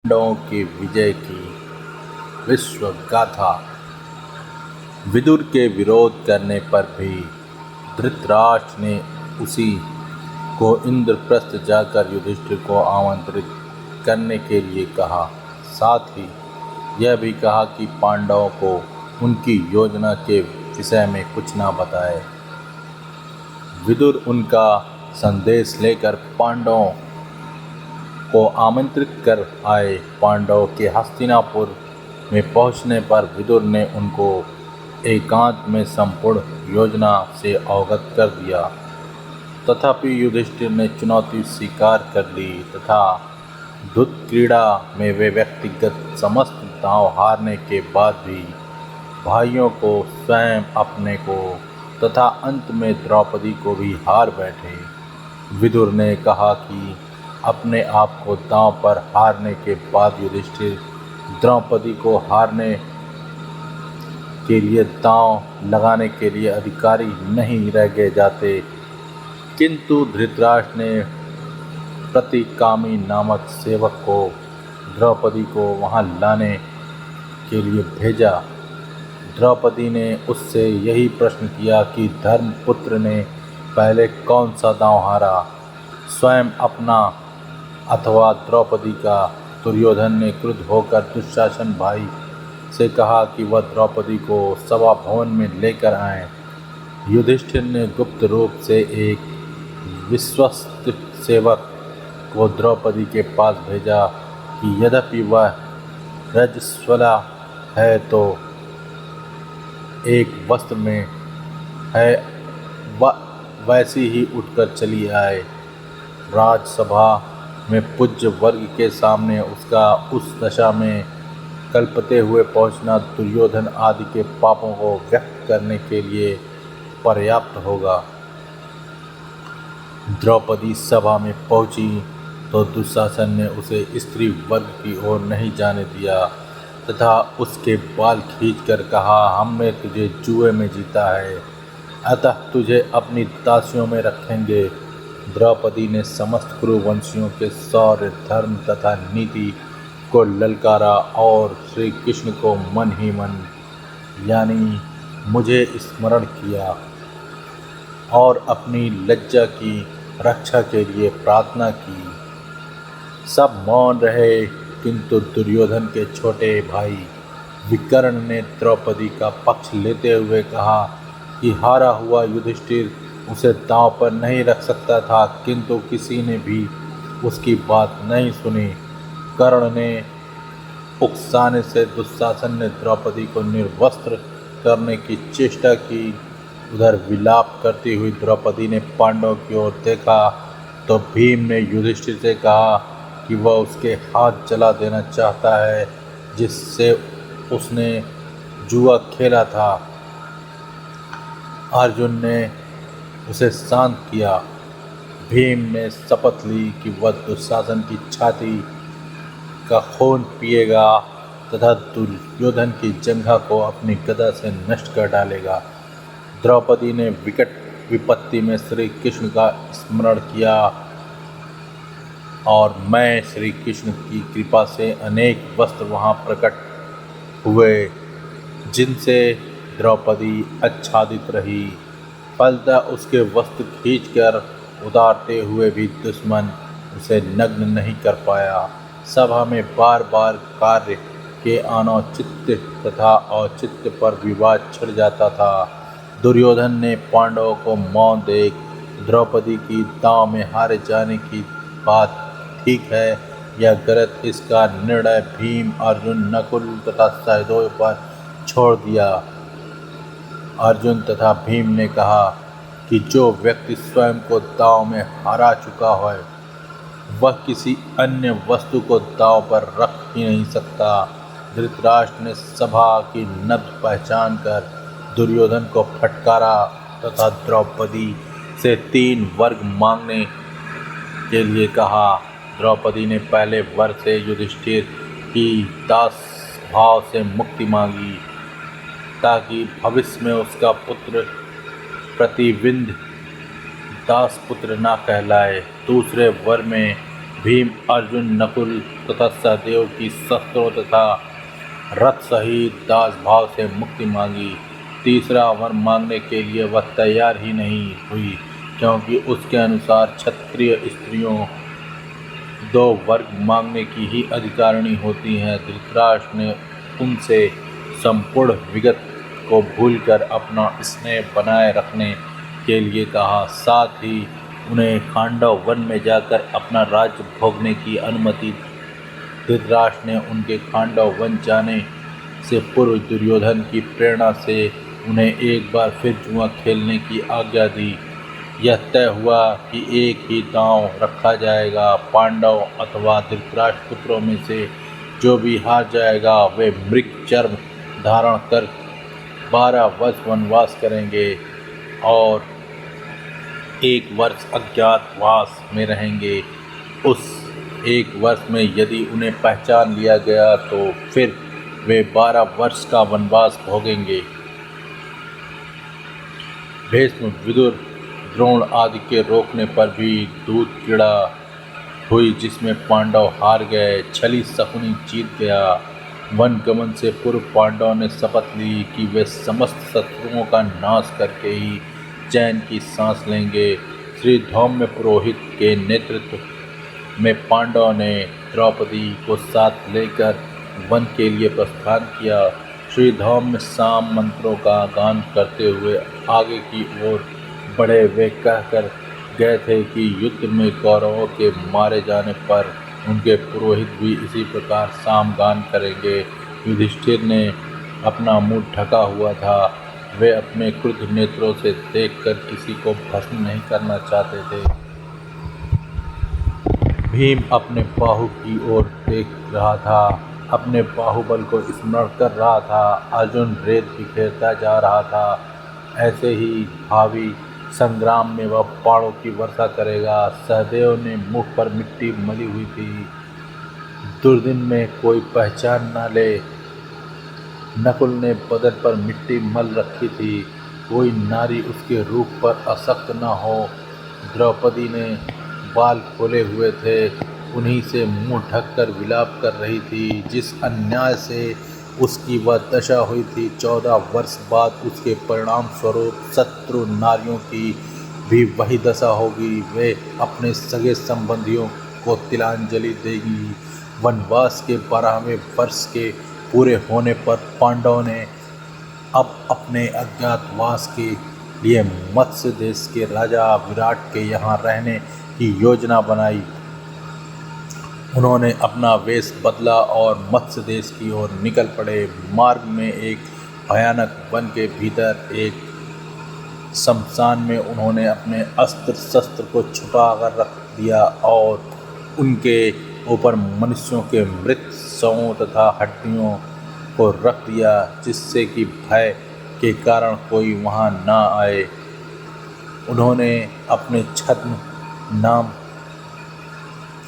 पांडवों की विजय की विश्व गाथा। विदुर के विरोध करने पर भी धृतराष्ट्र ने उसी को इंद्रप्रस्थ जाकर युधिष्ठिर को आमंत्रित करने के लिए कहा। साथ ही यह भी कहा कि पांडवों को उनकी योजना के विषय में कुछ न बताए। विदुर उनका संदेश लेकर पांडवों को आमंत्रित कर आए। पांडवों के हस्तिनापुर में पहुंचने पर विदुर ने उनको एकांत में संपूर्ण योजना से अवगत कर दिया। तथापि युधिष्ठिर ने चुनौती स्वीकार कर ली तथा धूत क्रीड़ा में वे व्यक्तिगत समस्त दांव हारने के बाद भी भाइयों को, स्वयं अपने को तथा अंत में द्रौपदी को भी हार बैठे। विदुर ने कहा कि अपने आप को दांव पर हारने के बाद युधिष्ठिर द्रौपदी को हारने के लिए दांव लगाने के लिए अधिकारी नहीं रह गए जाते। किंतु धृतराष्ट्र ने प्रतिकामी नामक सेवक को द्रौपदी को वहां लाने के लिए भेजा। द्रौपदी ने उससे यही प्रश्न किया कि धर्मपुत्र ने पहले कौन सा दांव हारा, स्वयं अपना अथवा द्रौपदी का। दुर्योधन ने क्रुद्ध होकर दुशासन भाई से कहा कि वह द्रौपदी को सभा भवन में लेकर आए। युधिष्ठिर ने गुप्त रूप से एक विश्वस्त सेवक को द्रौपदी के पास भेजा कि यद्यपि वह रजस्वला है तो एक वस्त्र में है, वैसी ही उठकर चली आए। राजसभा में पूज्य वर्ग के सामने उसका उस दशा में कल्पते हुए पहुंचना दुर्योधन आदि के पापों को व्यक्त करने के लिए पर्याप्त होगा। द्रौपदी सभा में पहुंची तो दुशासन ने उसे स्त्री वर्ग की ओर नहीं जाने दिया तथा उसके बाल खींचकर कहा, हमने तुझे जुए में जीता है, अतः तुझे अपनी दासियों में रखेंगे। द्रौपदी ने समस्त कुरुवंशियों के शौर्य, धर्म तथा नीति को ललकारा और श्री कृष्ण को मन ही मन यानी मुझे स्मरण किया और अपनी लज्जा की रक्षा के लिए प्रार्थना की। सब मौन रहे, किंतु दुर्योधन के छोटे भाई विकर्ण ने द्रौपदी का पक्ष लेते हुए कहा कि हारा हुआ युधिष्ठिर उसे दांव पर नहीं रख सकता था, किंतु किसी ने भी उसकी बात नहीं सुनी। कर्ण ने उकसाने से दुशासन ने द्रौपदी को निर्वस्त्र करने की चेष्टा की। उधर विलाप करती हुई द्रौपदी ने पांडवों की ओर देखा तो भीम ने युधिष्ठिर से कहा कि वह उसके हाथ जला देना चाहता है जिससे उसने जुआ खेला था। अर्जुन ने उसे शांत किया। भीम ने शपथ ली कि वह दुशासन की छाती का खून पिएगा तथा दुर्योधन की जंघा को अपनी गदा से नष्ट कर डालेगा। द्रौपदी ने विकट विपत्ति में श्री कृष्ण का स्मरण किया और मैं श्री कृष्ण की कृपा से अनेक वस्त्र वहाँ प्रकट हुए जिनसे द्रौपदी आच्छादित रही। फलतः उसके वस्त्र खींचकर उतारते हुए भी दुश्मन उसे नग्न नहीं कर पाया। सभा में बार बार कार्य के अनौचित्य तथा औचित्य पर विवाद छिड़ जाता था। दुर्योधन ने पांडवों को मौन देख द्रौपदी की दांव में हारे जाने की बात ठीक है या गलत, इसका निर्णय भीम, अर्जुन, नकुल तथा सहदेव पर छोड़ दिया। अर्जुन तथा भीम ने कहा कि जो व्यक्ति स्वयं को दांव में हरा चुका है वह किसी अन्य वस्तु को दांव पर रख ही नहीं सकता। धृतराष्ट्र ने सभा की नब्ज पहचान कर दुर्योधन को फटकारा तथा द्रौपदी से 3 वर्ग मांगने के लिए कहा। द्रौपदी ने पहले वर्ग से युधिष्ठिर की दास भाव से मुक्ति मांगी ताकि भविष्य में उसका पुत्र प्रतिविंध्य दास पुत्र न कहलाए। दूसरे वर्ग में भीम, अर्जुन, नकुल तथा सहदेव की शस्त्रों तथा रथ सहित दास भाव से मुक्ति मांगी। तीसरा वर मांगने के लिए वह तैयार ही नहीं हुई, क्योंकि उसके अनुसार क्षत्रिय स्त्रियों 2 वर्ग मांगने की ही अधिकारिणी होती हैं। धृतराष्ट्र ने उनसे संपूर्ण विगत को भूलकर अपना स्नेह बनाए रखने के लिए कहा। साथ ही उन्हें खांडव वन में जाकर अपना राज्य भोगने की अनुमति। धृतराष्ट्र ने उनके खांडव वन जाने से पूर्व दुर्योधन की प्रेरणा से उन्हें एक बार फिर जुआ खेलने की आज्ञा दी। यह तय हुआ कि एक ही दांव रखा जाएगा। पांडव अथवा धृतराष्ट्र पुत्रों में से जो भी हार जाएगा वे मृग चर्म धारण कर 12 वर्ष वनवास करेंगे और 1 वर्ष अज्ञातवास में रहेंगे। उस 1 वर्ष में यदि उन्हें पहचान लिया गया तो फिर वे 12 वर्ष का वनवास भोगेंगे। भीष्म, विदुर, द्रोण आदि के रोकने पर भी दूध क्रीड़ा हुई, जिसमें पांडव हार गए। छली शकुनी जीत गया। वन गमन से पूर्व पांडवों ने शपथ ली कि वे समस्त शत्रुओं का नाश करके ही चैन की सांस लेंगे। श्री धौम्य पुरोहित के नेतृत्व में पांडवों ने द्रौपदी को साथ लेकर वन के लिए प्रस्थान किया। श्री धौम्य साम मंत्रों का गान करते हुए आगे की ओर बढ़े। वे कहकर गए थे कि युद्ध में कौरवों के मारे जाने पर उनके पुरोहित भी इसी प्रकार साम गान करेंगे। युधिष्ठिर ने अपना मुंह ढका हुआ था। वे अपने क्रुद्ध नेत्रों से देखकर किसी को भस्म नहीं करना चाहते थे। भीम अपने बाहु की ओर देख रहा था, अपने बाहुबल को स्मरण कर रहा था। अर्जुन रेत बिखेरता जा रहा था। ऐसे ही भावी संग्राम में वह बाणों की वर्षा करेगा। सहदेव ने मुख पर मिट्टी मली हुई थी। दुर्दिन में कोई पहचान न ले। नकुल ने बदन पर मिट्टी मल रखी थी, कोई नारी उसके रूप पर आसक्त न हो। द्रौपदी ने बाल खोले हुए थे, उन्हीं से मुंह ढककर विलाप कर रही थी। जिस अन्याय से उसकी वह दशा हुई थी, 14 वर्ष बाद उसके परिणाम स्वरूप शत्रु नारियों की भी वही दशा होगी। वे अपने सगे संबंधियों को तिलांजलि देगी। वनवास के 12वें वर्ष के पूरे होने पर पांडवों ने अब अपने अज्ञातवास के लिए मत्स्य देश के राजा विराट के यहाँ रहने की योजना बनाई। उन्होंने अपना वेश बदला और मत्स्य देश की ओर निकल पड़े। मार्ग में एक भयानक वन के भीतर एक शमशान में उन्होंने अपने अस्त्र शस्त्र को छुपा कर रख दिया और उनके ऊपर मनुष्यों के मृत शवों तथा हड्डियों को रख दिया, जिससे कि भय के कारण कोई वहां ना आए। उन्होंने अपने छद्म नाम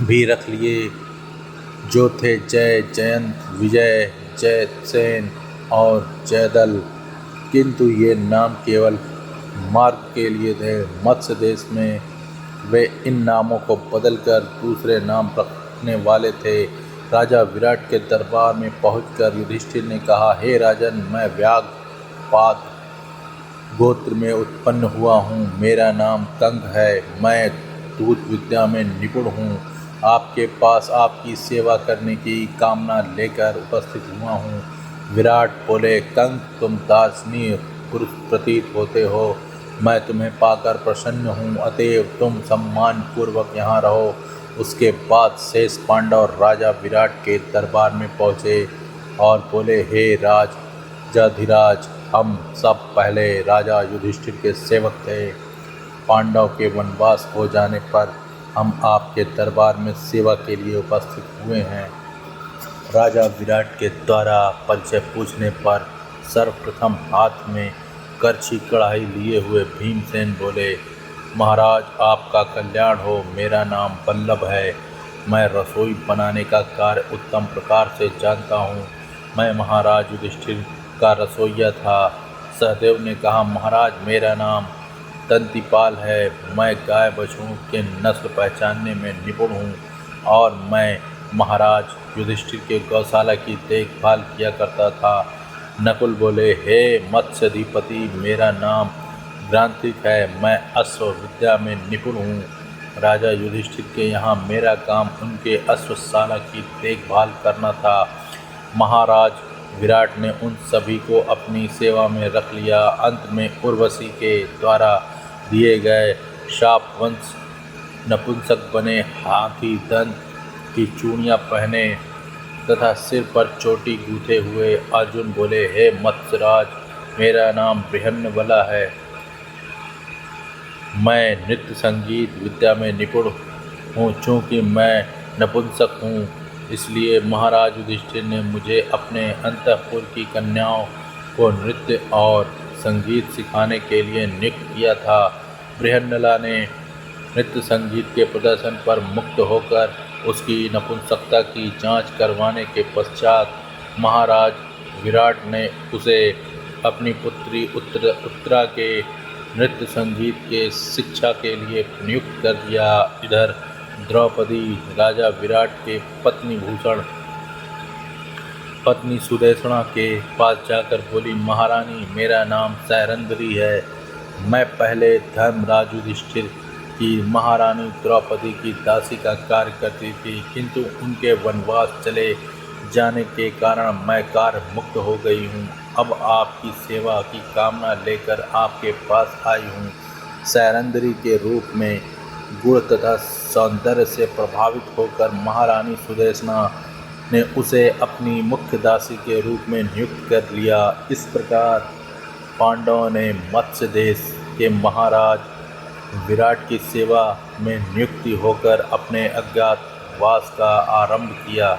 भी रख लिए, जो थे जय, जयंत, विजय, जयसेन और जयदल, किंतु ये नाम केवल मार्ग के लिए थे। मत्स्य देश में वे इन नामों को बदलकर दूसरे नाम रखने वाले थे। राजा विराट के दरबार में पहुंचकर युधिष्ठिर ने कहा, हे राजन, मैं व्याघ्रपाद गोत्र में उत्पन्न हुआ हूँ। मेरा नाम कंग है। मैं दूत विद्या में निपुण हूँ। आपके पास आपकी सेवा करने की कामना लेकर उपस्थित हुआ हूँ। विराट बोले, कंग, तुम दार्शनीय पुरुष प्रतीत होते हो। मैं तुम्हें पाकर प्रसन्न हूँ, अतएव तुम सम्मान पूर्वक यहाँ रहो। उसके बाद शेष पांडव राजा विराट के दरबार में पहुँचे और बोले, हे राजाधिराज, हम सब पहले राजा युधिष्ठिर के सेवक थे। पांडव के वनवास हो जाने पर हम आपके दरबार में सेवा के लिए उपस्थित हुए हैं। राजा विराट के द्वारा परिचय पूछने पर सर्वप्रथम हाथ में करछी कढ़ाई लिए हुए भीमसेन बोले, महाराज, आपका कल्याण हो। मेरा नाम वल्लभ है। मैं रसोई बनाने का कार्य उत्तम प्रकार से जानता हूँ। मैं महाराज युधिष्ठिर का रसोइया था। सहदेव ने कहा, महाराज, मेरा नाम दंतिपाल है। मैं गाय बछड़ों के नस्ल पहचानने में निपुण हूँ और मैं महाराज युधिष्ठिर के गौशाला की देखभाल किया करता था। नकुल बोले, हे मत्स्याधिपति, मेरा नाम ग्रांतिक है, मैं अश्व विद्या में निपुण हूँ। राजा युधिष्ठिर के यहाँ मेरा काम उनके अश्वशाला की देखभाल करना था। महाराज विराट ने उन सभी को अपनी सेवा में रख लिया। अंत में उर्वशी के द्वारा दिए गए शापवंश नपुंसक बने, हाथी दंत की चूड़ियाँ पहने तथा सिर पर चोटी गूंथे हुए अर्जुन बोले, हे मत्स्यराज, मेरा नाम बृहन्नबला है, मैं नृत्य संगीत विद्या में निपुण हूँ। चूँकि मैं नपुंसक हूँ, इसलिए महाराज युधिष्ठिर ने मुझे अपने अंतःपुर की कन्याओं को नृत्य और संगीत सिखाने के लिए नियुक्त किया था। बृहन्नला ने नृत्य संगीत के प्रदर्शन पर मुक्त होकर उसकी नपुंसकता की जांच करवाने के पश्चात महाराज विराट ने उसे अपनी पुत्री उत्तरा के नृत्य संगीत के शिक्षा के लिए नियुक्त कर दिया। इधर द्रौपदी राजा विराट के पत्नी सुदेशना के पास जाकर बोली, महारानी, मेरा नाम सैरंध्री है, मैं पहले धर्मराज युधिष्ठिर की महारानी द्रौपदी की दासी का कार्य करती थी, किंतु उनके वनवास चले जाने के कारण मैं कार्य मुक्त हो गई हूँ। अब आपकी सेवा की कामना लेकर आपके पास आई हूँ। सैरंध्री के रूप में गुण तथा सौंदर्य से प्रभावित होकर महारानी सुदेशना ने उसे अपनी मुख्य दासी के रूप में नियुक्त कर लिया। इस प्रकार पांडवों ने मत्स्य देश के महाराज विराट की सेवा में नियुक्ति होकर अपने अज्ञातवास का आरंभ किया।